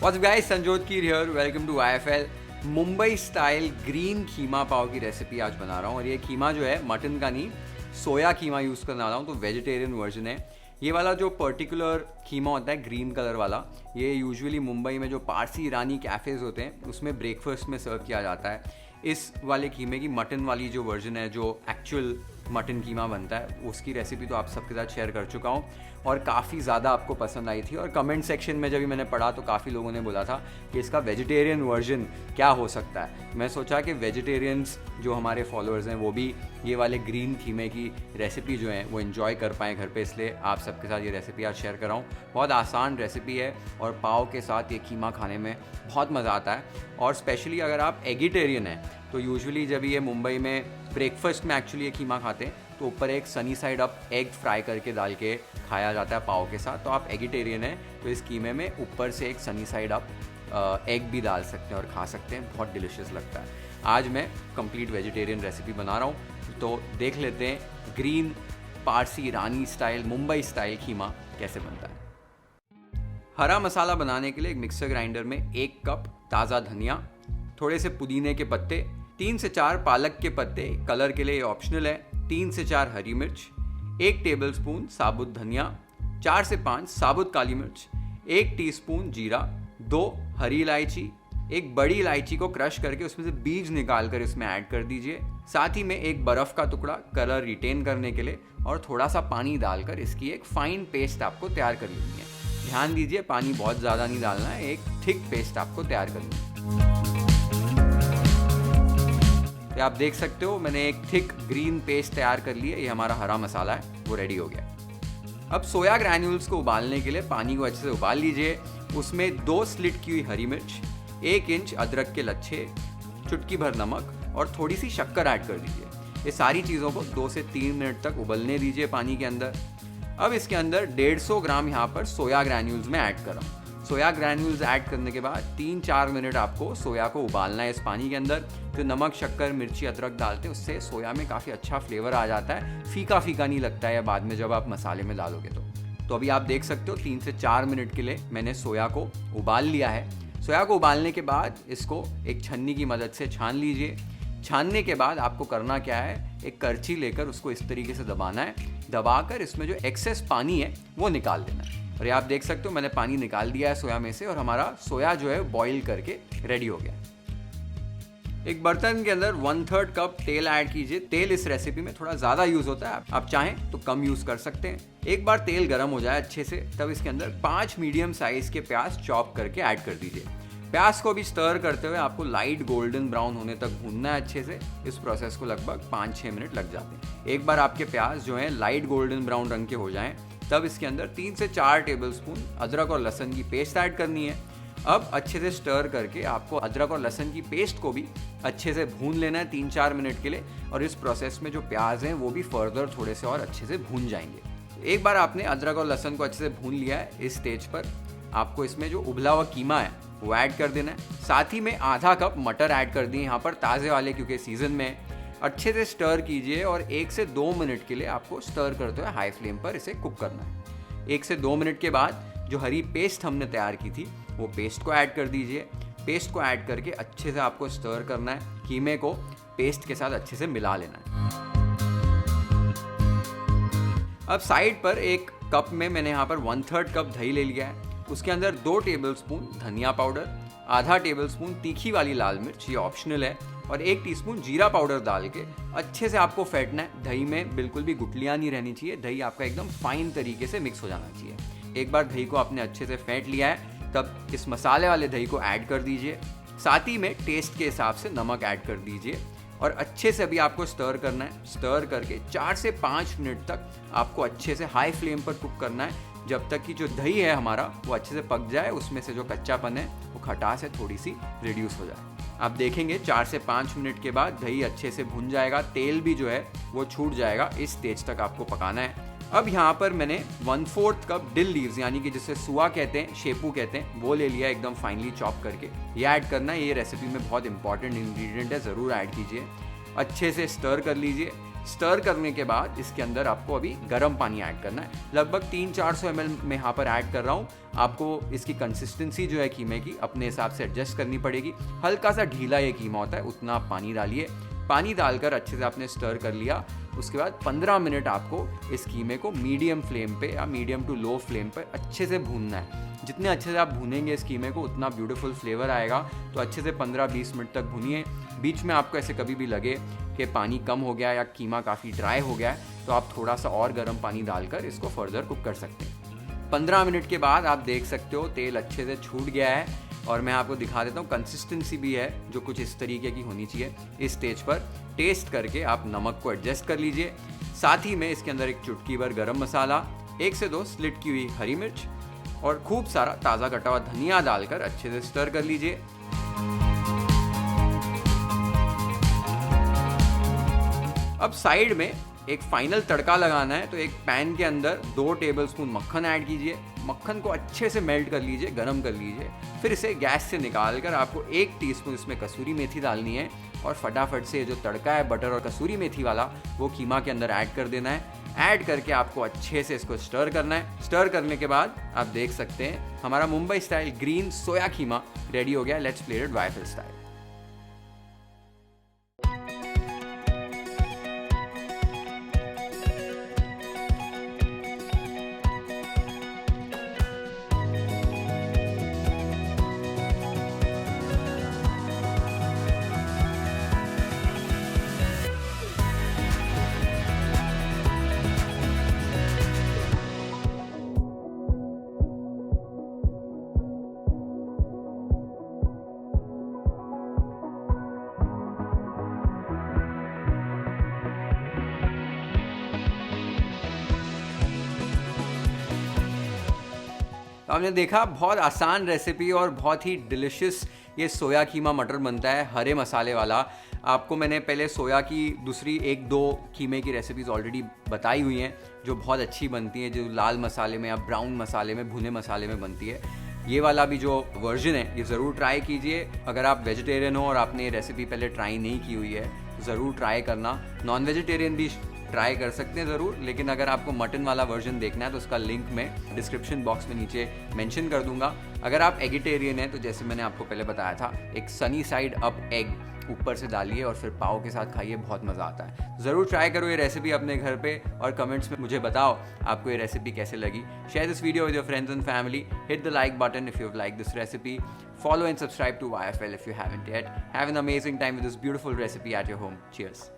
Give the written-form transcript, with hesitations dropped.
What's up guys, Sanjyot Keer here. Welcome to IFL. Mumbai style green keema pav की recipe आज बना रहा हूँ और ये खीमा जो है मटन का नहीं, सोया खीमा यूज़ करने वाला हूँ, तो वेजिटेरियन वर्जन है। ये वाला जो पर्टिकुलर खीमा होता है ग्रीन कलर वाला, ये यूजुअली मुंबई में जो पारसी ईरानी कैफ़ेज़ होते हैं उसमें ब्रेकफास्ट में सर्व किया जाता है। इस वाले खीमे की मटन वाली जो वर्जन है, जो एक्चुअल मटन कीमा बनता है, उसकी रेसिपी तो आप सबके साथ शेयर कर चुका हूँ और काफ़ी ज़्यादा आपको पसंद आई थी। और कमेंट सेक्शन में जब भी मैंने पढ़ा तो काफ़ी लोगों ने बोला था कि इसका वेजिटेरियन वर्जन क्या हो सकता है। मैं सोचा कि वेजिटेरियंस जो हमारे फॉलोअर्स हैं वो भी ये वाले ग्रीन खीमे की रेसिपी जो है वो इन्जॉय कर पाएँ घर पे, इसलिए आप सबके साथ ये रेसिपी आज शेयर कर रहा हूँ। बहुत आसान रेसिपी है और पाव के साथ ये खीमा खाने में बहुत मज़ा आता है। और स्पेशली अगर आप एगिटेरियन हैं तो यूजुअली जब ये मुंबई में ब्रेकफास्ट में एक्चुअली ये खीमा खाते हैं तो ऊपर एक sunny side up egg fry करके डाल के खाया जाता है पाव के साथ। तो आप एगिटेरियन हैं तो इस कीमे में ऊपर से एक सनी साइड अप एग भी डाल सकते हैं और खा सकते हैं, बहुत डिलिशियस लगता है। आज मैं कंप्लीट वेजिटेरियन रेसिपी बना रहा हूँ, तो देख लेते हैं ग्रीन पारसी ईरानी स्टाइल मुंबई स्टाइल खीमा कैसे बनता है। हरा मसाला बनाने के लिए एक मिक्सर ग्राइंडर में 1 कप ताज़ा धनिया, थोड़े से पुदीने के पत्ते, 3 से 4 पालक के पत्ते, कलर के लिए ऑप्शनल है, 3 से 4 हरी मिर्च, 1 टेबलस्पून साबुत धनिया, 4 से 5 साबुत काली मिर्च, 1 टीस्पून जीरा, 2 हरी इलायची, एक बड़ी इलायची को क्रश करके उसमें से बीज निकाल कर इसमें ऐड कर दीजिए। साथ ही में एक बर्फ़ का टुकड़ा कलर रिटेन करने के लिए और थोड़ा सा पानी डालकर इसकी एक फाइन पेस्ट आपको तैयार कर लेनी है। ध्यान दीजिए, पानी बहुत ज़्यादा नहीं डालना है, एक थिक पेस्ट आपको तैयार करनी है। तो आप देख सकते हो मैंने एक थिक ग्रीन पेस्ट तैयार कर ली है। ये हमारा हरा मसाला है वो रेडी हो गया। अब सोया ग्रैन्यूल्स को उबालने के लिए पानी को अच्छे से उबाल लीजिए। उसमें 2 स्लिट की हुई हरी मिर्च, 1 इंच अदरक के लच्छे, चुटकी भर नमक और थोड़ी सी शक्कर ऐड कर दीजिए। ये सारी चीज़ों को 2 से 3 मिनट तक उबलने दीजिए पानी के अंदर। अब इसके अंदर 150 ग्राम यहाँ पर सोया ग्रैन्यूल्स में ऐड कर रहा हूँ। सोया ग्रैन्यूल्स ऐड करने के बाद 3-4 मिनट आपको सोया को उबालना है इस पानी के अंदर। जो नमक, शक्कर, मिर्ची, अदरक डालते हैं उससे सोया में काफ़ी अच्छा फ्लेवर आ जाता है, फीका फीका नहीं लगता है बाद में जब आप मसाले में डालोगे तो अभी आप देख सकते हो 3 से 4 मिनट के लिए मैंने सोया को उबाल लिया है। सोया को उबालने के बाद इसको एक छन्नी की मदद से छान लीजिए। छानने के बाद आपको करना क्या है, एक करछी लेकर उसको इस तरीके से दबाना है। दबाकर इसमें जो एक्सेस पानी है वो निकाल देना है। और ये आप देख सकते हो मैंने पानी निकाल दिया है सोया में से और हमारा सोया जो है बॉईल करके रेडी हो गया। एक बर्तन के अंदर 1/3 कप तेल ऐड कीजिए। तेल इस रेसिपी में थोड़ा ज़्यादा यूज़ होता है, आप चाहें तो कम यूज़ कर सकते हैं। एक बार तेल गर्म हो जाए अच्छे से, तब इसके अंदर 5 मीडियम साइज़ के प्याज चॉप करके ऐड कर दीजिए। प्याज को भी स्टर करते हुए आपको लाइट गोल्डन ब्राउन होने तक भूनना है अच्छे से। इस प्रोसेस को लगभग 5-6 मिनट लग जाते हैं। एक बार आपके प्याज जो है लाइट गोल्डन ब्राउन रंग के हो जाएं, तब इसके अंदर 3 से 4 टेबलस्पून अदरक और लहसुन की पेस्ट ऐड करनी है। अब अच्छे से स्टर करके आपको अदरक और लहसुन की पेस्ट को भी अच्छे से भून लेना है 3-4 मिनट के लिए। और इस प्रोसेस में जो प्याज हैं वो भी फर्दर थोड़े से और अच्छे से भून जाएंगे। एक बार आपने अदरक और लहसुन को अच्छे से भून लिया है, इस स्टेज पर आपको इसमें जो उबला हुआ कीमा है वो ऐड कर देना है। साथ ही में आधा कप मटर ऐड कर दिए यहाँ पर ताज़े वाले, क्योंकि सीजन में। अच्छे से स्टर कीजिए और 1 से 2 मिनट के लिए आपको स्टर करते हुए हाई फ्लेम पर इसे कुक करना है। 1 से 2 मिनट के बाद जो हरी पेस्ट हमने तैयार की थी वो पेस्ट को ऐड कर दीजिए। पेस्ट को ऐड करके अच्छे से आपको स्टर करना है, कीमे को पेस्ट के साथ अच्छे से मिला लेना है। अब साइड पर एक कप में मैंने यहाँ पर 1/3 कप दही ले लिया है। उसके अंदर 2 टेबलस्पून धनिया पाउडर, आधा टेबलस्पून तीखी वाली लाल मिर्च, ये ऑप्शनल है, और 1 टीस्पून जीरा पाउडर डाल के अच्छे से आपको फेंटना है। दही में बिल्कुल भी गुठलियाँ नहीं रहनी चाहिए, दही आपका एकदम फाइन तरीके से मिक्स हो जाना चाहिए। एक बार दही को आपने अच्छे से फेंट लिया है, तब इस मसाले वाले दही को ऐड कर दीजिए। साथ ही में टेस्ट के हिसाब से नमक ऐड कर दीजिए और अच्छे से अभी आपको स्टर करना है। स्टर करके 4 से 5 मिनट तक आपको अच्छे से हाई फ्लेम पर कुक करना है, जब तक कि जो दही है हमारा वो अच्छे से पक जाए, उसमें से जो कच्चापन है वो खटास है थोड़ी सी रिड्यूस हो जाए। आप देखेंगे 4 से 5 मिनट के बाद दही अच्छे से भुन जाएगा, तेल भी जो है वो छूट जाएगा। इस स्टेज तक आपको पकाना है। अब यहाँ पर मैंने 1/4 कप डिल लीव्स, यानी कि जिसे सुआ कहते हैं, शेपू कहते हैं, वो ले लिया एकदम फाइनली चॉप करके। ये ऐड करना है, ये रेसिपी में बहुत इंपॉर्टेंट इंग्रेडिएंट है, ज़रूर ऐड कीजिए। अच्छे से स्टर कर लीजिए। स्टर करने के बाद इसके अंदर आपको अभी गर्म पानी ऐड करना है। लगभग 300-400 ml में यहाँ पर ऐड कर रहा हूँ। आपको इसकी कंसिस्टेंसी जो है कीमे की अपने हिसाब से एडजस्ट करनी पड़ेगी। हल्का सा ढीला ये कीमा होता है, उतना आप पानी डालिए। पानी डालकर अच्छे से आपने स्टर कर लिया। उसके बाद 15 मिनट आपको इस कीमे को मीडियम फ्लेम पे या मीडियम टू लो फ्लेम पे अच्छे से भूनना है। जितने अच्छे से आप भूनेंगे इस कीमे को उतना ब्यूटीफुल फ्लेवर आएगा। तो अच्छे से 15-20 मिनट तक भूनिए। बीच में आपको ऐसे कभी भी लगे कि पानी कम हो गया या कीमा काफ़ी ड्राई हो गया है तो आप थोड़ा सा और गर्म पानी डालकर इसको फर्दर कुक कर सकते हैं। 15 मिनट के बाद आप देख सकते हो तेल अच्छे से छूट गया है और मैं आपको दिखा देता हूँ कंसिस्टेंसी भी है जो कुछ इस तरीके की होनी चाहिए। इस स्टेज पर टेस्ट करके आप नमक को एडजस्ट कर लीजिए। साथ ही में इसके अंदर एक चुटकी भर गरम मसाला, 1 से 2 स्लिट की हुई हरी मिर्च और खूब सारा ताज़ा कटा हुआ धनिया डालकर अच्छे से स्टर कर लीजिए। अब साइड में एक फाइनल तड़का लगाना है तो एक पैन के अंदर 2 टेबलस्पून मक्खन ऐड कीजिए। मक्खन को अच्छे से मेल्ट कर लीजिए, गरम कर लीजिए। फिर इसे गैस से निकाल कर आपको 1 टीस्पून इसमें कसूरी मेथी डालनी है और फटाफट से जो तड़का है बटर और कसूरी मेथी वाला वो कीमा के अंदर ऐड कर देना है। ऐड करके आपको अच्छे से इसको स्टर करना है। स्टर करने के बाद आप देख सकते हैं हमारा Mumbai style green soya keema ready हो गया। लेट्स प्लेट इट वाइफल स्टाइल। तो आपने देखा बहुत आसान रेसिपी और बहुत ही डिलिशियस ये सोया कीमा मटर बनता है हरे मसाले वाला। आपको मैंने पहले सोया की दूसरी 1-2 कीमे की रेसिपीज़ ऑलरेडी बताई हुई हैं जो बहुत अच्छी बनती हैं, जो लाल मसाले में या ब्राउन मसाले में, भुने मसाले में बनती है। ये वाला भी जो वर्जन है ये ज़रूर ट्राई कीजिए। अगर आप वेजिटेरियन हो और आपने ये रेसिपी पहले ट्राई नहीं की हुई है ज़रूर ट्राई करना। नॉन वेजिटेरियन भी ट्राई कर सकते हैं ज़रूर, लेकिन अगर आपको मटन वाला वर्जन देखना है तो उसका लिंक मैं डिस्क्रिप्शन बॉक्स में नीचे मेंशन कर दूंगा। अगर आप एगिटेरियन हैं तो जैसे मैंने आपको पहले बताया था एक सनी साइड अप एग ऊपर से डालिए और फिर पाव के साथ खाइए, बहुत मज़ा आता है। ज़रूर ट्राई करो ये रेसिपी अपने घर पे और कमेंट्स में मुझे बताओ आपको ये रेसिपी कैसे लगी। Share this video with your friends and family. Hit the like button if you like this recipe. Follow and subscribe to YFL if you haven't yet. Have an amazing time with this beautiful recipe at your home. Cheers.